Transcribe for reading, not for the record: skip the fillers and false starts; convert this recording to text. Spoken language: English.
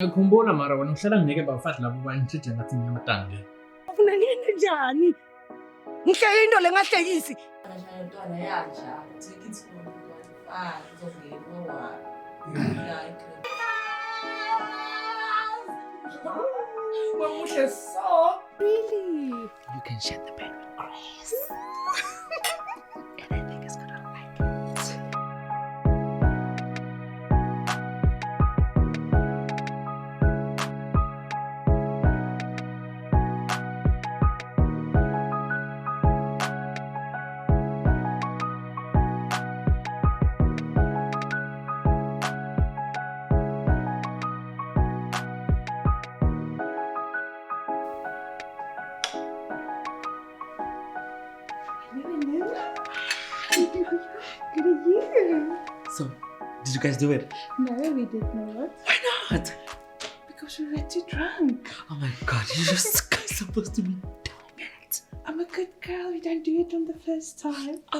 Ngiyakhumbula mara wena uhlala ngeke bafati labo banitshitshe ngathi ngiyamatanga. Ufuna ngiyende njani? Ngihleye into lengahlekisi. Ntwana yanja take it slow izongena Mamuhle so. Really? You can shut the bed with grace. And I think it's gonna like it. Good at you. So, did you guys do it? No, we did not. Why not? Because we were too drunk. Oh my god, you're just guys supposed to be doing it. I'm a good girl. We don't do it on the first time.